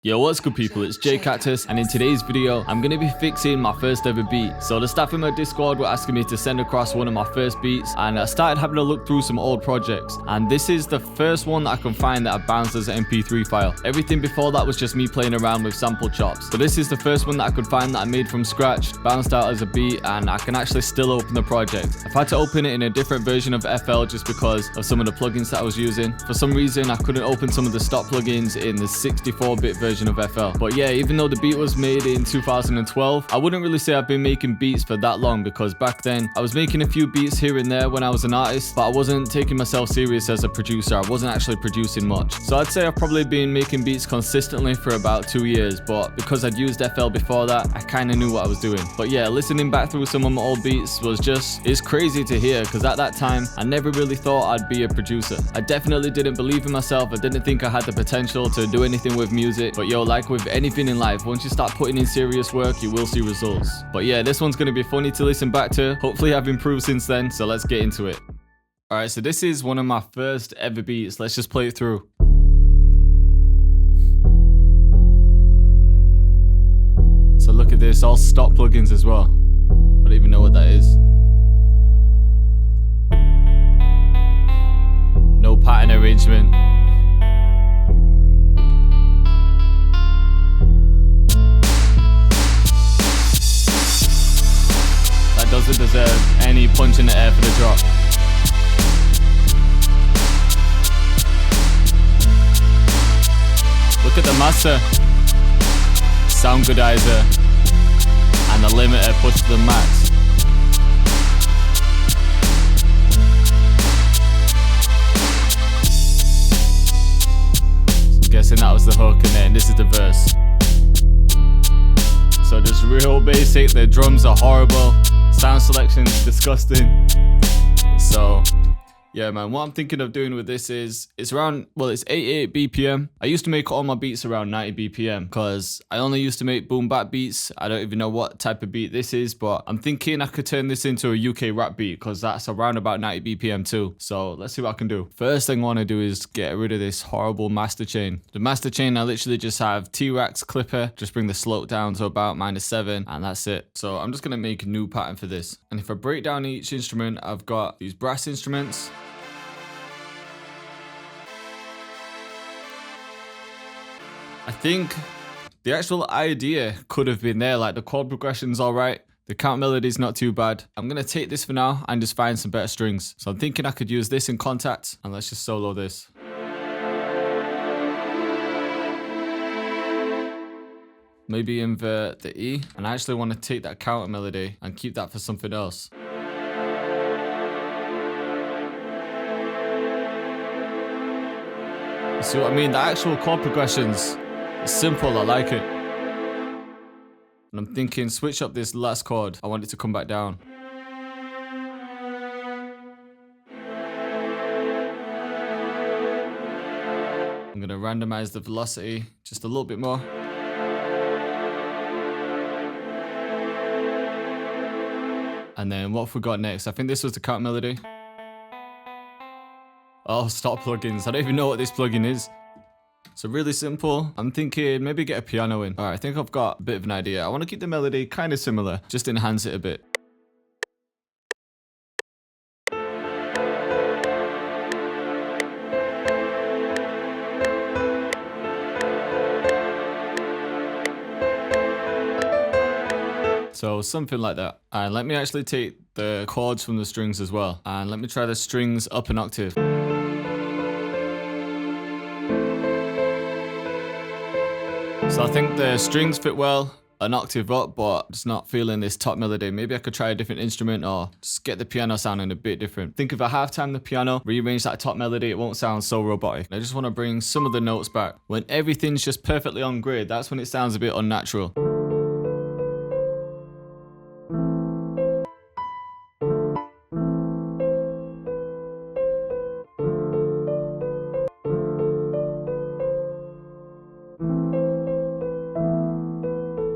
Yo, what's good people, it's Cactus, and in today's video, I'm going to be fixing my first ever beat. So the staff in my Discord were asking me to send across one of my first beats, and I started having a look through some old projects. And this is the first one that I can find that I bounced as an MP3 file. Everything before that was just me playing around with sample chops. So this is the first one that I could find that I made from scratch, bounced out as a beat, and I can actually still open the project. I've had to open it in a different version of FL just because of some of the plugins that I was using. For some reason, I couldn't open some of the stock plugins in the 64-bit version of FL. But yeah, even though the beat was made in 2012, I wouldn't really say I've been making beats for that long, because back then I was making a few beats here and there when I was an artist, but I wasn't taking myself serious as a producer. I wasn't actually producing much. So I'd say I've probably been making beats consistently for about 2 years, but because I'd used FL before that, I kind of knew what I was doing. But yeah, listening back through some of my old beats was just, it's crazy to hear, because at that time I never really thought I'd be a producer. I definitely didn't believe in myself. I didn't think I had the potential to do anything with music. But yo, like with anything in life, once you start putting in serious work, you will see results. But yeah, this one's going to be funny to listen back to. Hopefully I've improved since then, so let's get into it. Alright, so this is one of my first ever beats. Let's just play it through. So look at this, all stock plugins as well. I don't even know what that is. No pattern arrangement. Doesn't deserve any punch in the air for the drop. Look at the master, sound goodizer, and the limiter pushed to the max. Guessing that was the hook, and then this is the verse. So just real basic, the drums are horrible. Sound selection's disgusting. So yeah man, what I'm thinking of doing with this is, it's around, well, it's 88 BPM. I used to make all my beats around 90 BPM because I only used to make boom bap beats. I don't even know what type of beat this is, but I'm thinking I could turn this into a UK rap beat because that's around about 90 BPM too. So let's see what I can do. First thing I want to do is get rid of this horrible master chain. The master chain, I literally just have T-Rax clipper, just bring the slope down to about -7, and that's it. So I'm just going to make a new pattern for this. And if I break down each instrument, I've got these brass instruments. I think the actual idea could have been there, like the chord progression's alright, the count melody's not too bad. I'm going to take this for now and just find some better strings. So I'm thinking I could use this in Contact, and let's just solo this. Maybe invert the E, and I actually want to take that counter melody and keep that for something else. You see what I mean? The actual chord progressions, it's simple, I like it. And I'm thinking, switch up this last chord. I want it to come back down. I'm going to randomize the velocity just a little bit more. And then what have we got next? I think this was the count melody. Oh, stop plugins. I don't even know what this plugin is. So really simple. I'm thinking maybe get a piano in. Alright, I think I've got a bit of an idea. I want to keep the melody kind of similar, just enhance it a bit. So something like that. And let me actually take the chords from the strings as well. And let me try the strings up an octave. So I think the strings fit well, an octave up, but just not feeling this top melody. Maybe I could try a different instrument or just get the piano sounding a bit different. Think if I half-time the piano, rearrange that top melody, it won't sound so robotic. I just want to bring some of the notes back. When everything's just perfectly on grid, that's when it sounds a bit unnatural.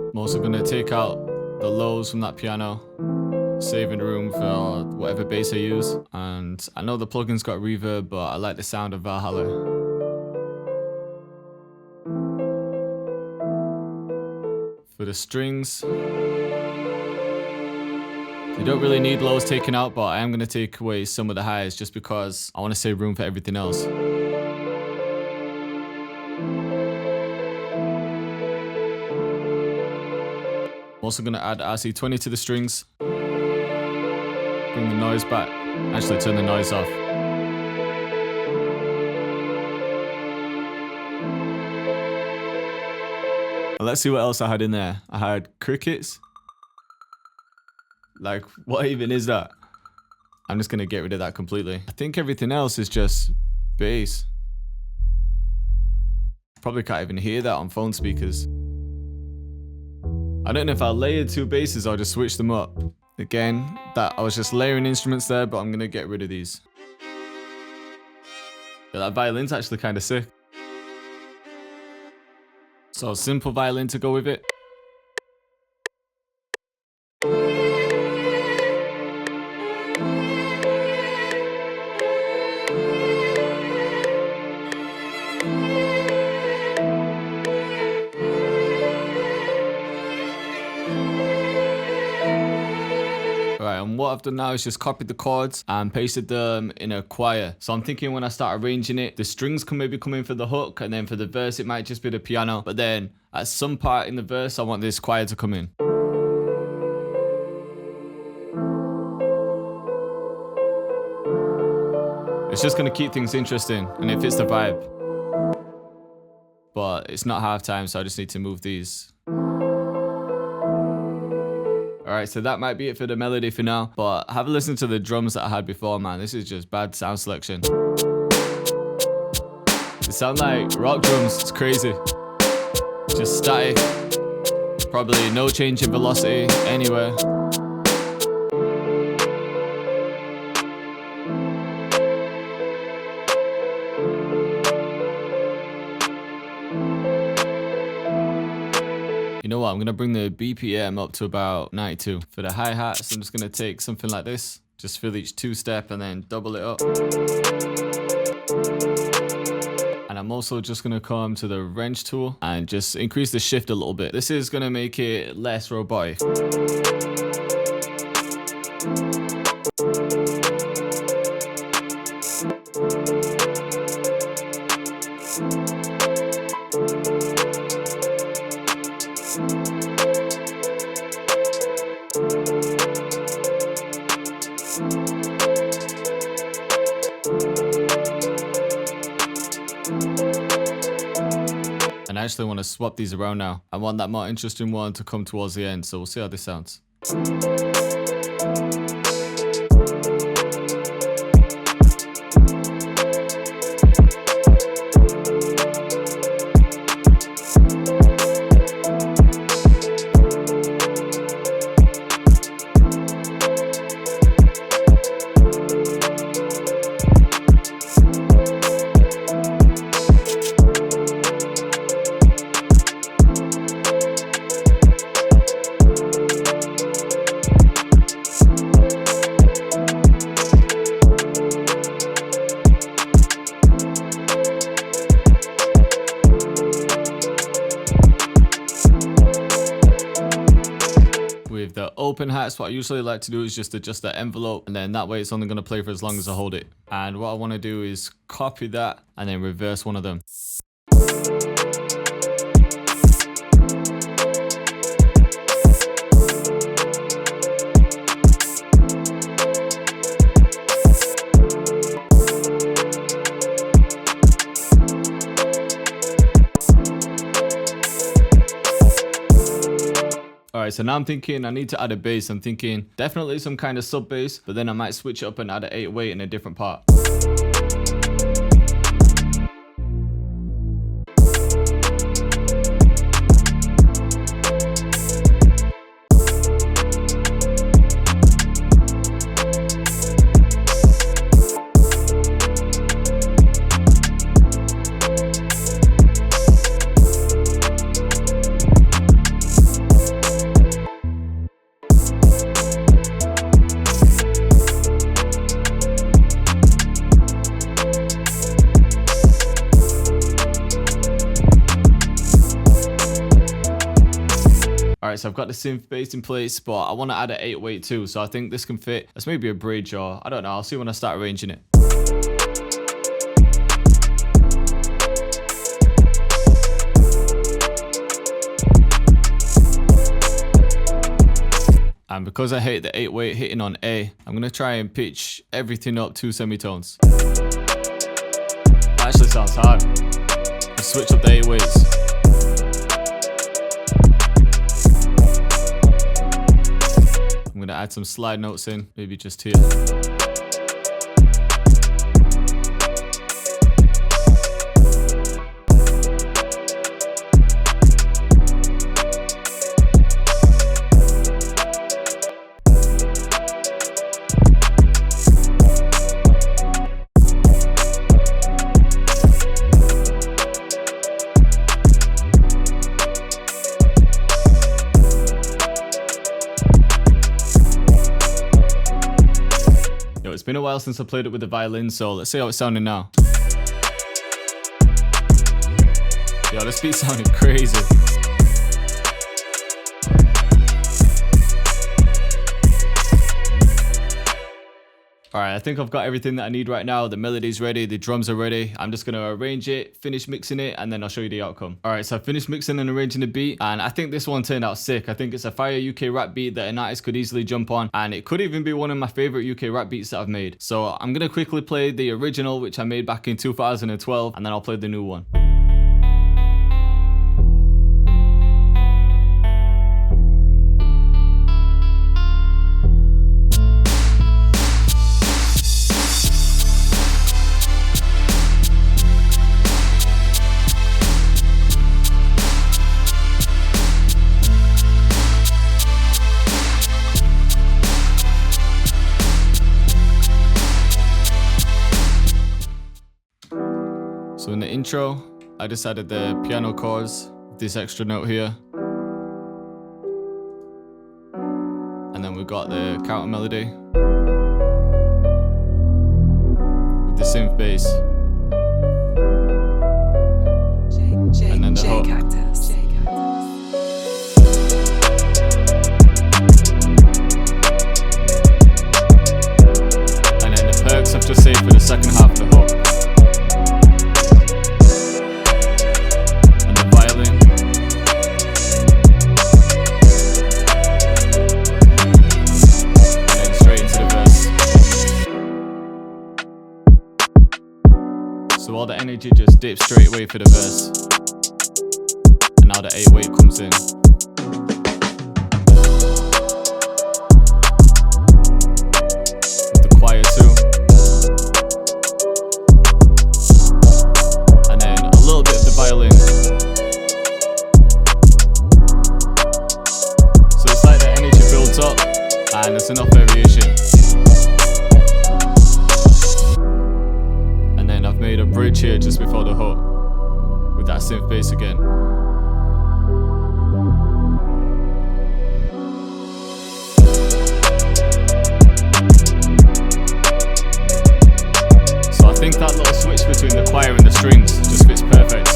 I'm also going to take out the lows from that piano, saving room for whatever bass I use. And I know the plugin's got reverb, but I like the sound of Valhalla. For the strings, you don't really need lows taken out, but I am going to take away some of the highs just because I want to save room for everything else. I'm also going to add RC20 to the strings. Bring the noise back. Actually, turn the noise off. Let's see what else I had in there. I had crickets. Like, what even is that? I'm just going to get rid of that completely. I think everything else is just bass. Probably can't even hear that on phone speakers. I don't know if I'll layer 2 basses or just switch them up. Again, I was just layering instruments there, but I'm going to get rid of these. Yeah, that violin's actually kind of sick. So simple violin to go with it. Alright, and what I've done now is just copied the chords and pasted them in a choir. So I'm thinking when I start arranging it, the strings can maybe come in for the hook, and then for the verse it might just be the piano. But then at some part in the verse I want this choir to come in. It's just going to keep things interesting and it fits the vibe. But it's not halftime, so I just need to move these. Alright, so that might be it for the melody for now, but have a listen to the drums that I had before, man. This is just bad sound selection. They sound like rock drums, it's crazy. Just static. Probably no change in velocity anywhere. You know what, I'm going to bring the BPM up to about 92. For the hi-hats, I'm just going to take something like this. Just fill each 2-step and then double it up. And I'm also just going to come to the wrench tool and just increase the shift a little bit. This is going to make it less robotic. And I actually want to swap these around now. I want that more interesting one to come towards the end, so we'll see how this sounds. With the open hats, what I usually like to do is just adjust the envelope, and then that way it's only going to play for as long as I hold it. And what I want to do is copy that and then reverse one of them. Alright, so now I'm thinking I need to add a bass. I'm thinking definitely some kind of sub bass, but then I might switch it up and add an 808 in a different part. Alright, so I've got the synth bass in place, but I want to add an 808 too, so I think this can fit as maybe a bridge, or I don't know, I'll see when I start arranging it. And because I hate the 808 hitting on A, I'm going to try and pitch everything up 2 semitones. That actually sounds hard. Let's switch up the 808s. I'm going to add some slide notes in, maybe just here. It's been a while since I played it with the violin, so let's see how it's sounding now. Yo, this beat sounded crazy. Alright, I think I've got everything that I need right now. The melody's ready, the drums are ready. I'm just going to arrange it, finish mixing it, and then I'll show you the outcome. Alright, so I finished mixing and arranging the beat, and I think this one turned out sick. I think it's a fire UK rap beat that an artist could easily jump on, and it could even be one of my favorite UK rap beats that I've made. So I'm going to quickly play the original, which I made back in 2012, and then I'll play the new one. So in the intro, I just added the piano chords, this extra note here. And then we've got the counter melody with the synth bass. And then the hook. Cactus. And then the perks I've just saved for the second half of the hook. So all the energy just dips straight away for the verse. And now the 808 comes in. With the choir too. And then a little bit of the violin. So it's like the energy builds up and there's enough variation. I've made a bridge here just before the hook with that synth bass again. So I think that little switch between the choir and the strings just fits perfect.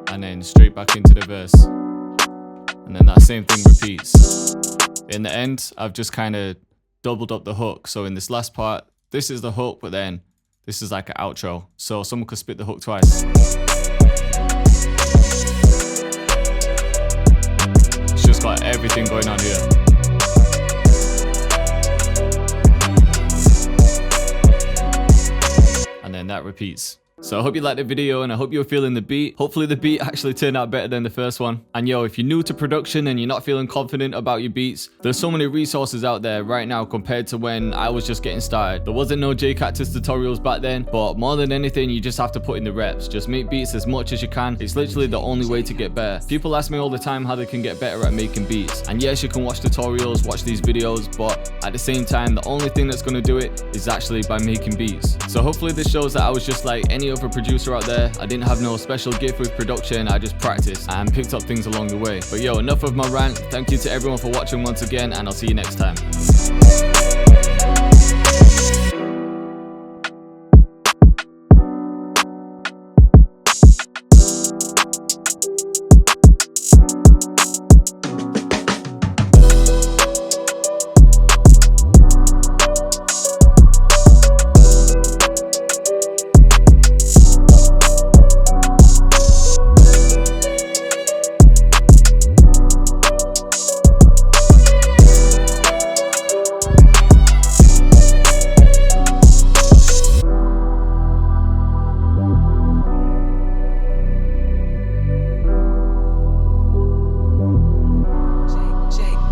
And then straight back into the verse, and then that same thing repeats. In the end, I've just kind of doubled up the hook. So in this last part, this is the hook, but then this is like an outro, so someone could spit the hook twice. It's just got everything going on here. And then that repeats. So I hope you liked the video and I hope you were feeling the beat. Hopefully the beat actually turned out better than the first one. And yo, if you're new to production and you're not feeling confident about your beats, there's so many resources out there right now compared to when I was just getting started. There wasn't no Cactus tutorials back then, but more than anything, you just have to put in the reps. Just make beats as much as you can. It's literally the only way to get better. People ask me all the time how they can get better at making beats. And yes, you can watch tutorials, watch these videos, but at the same time, the only thing that's going to do it is actually by making beats. So hopefully this shows that I was just like any other producer out there, I didn't have no special gift with production. I just practiced and picked up things along the way. But yo, enough of my rant. Thank you to everyone for watching once again, and I'll see you next time.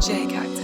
Cactus.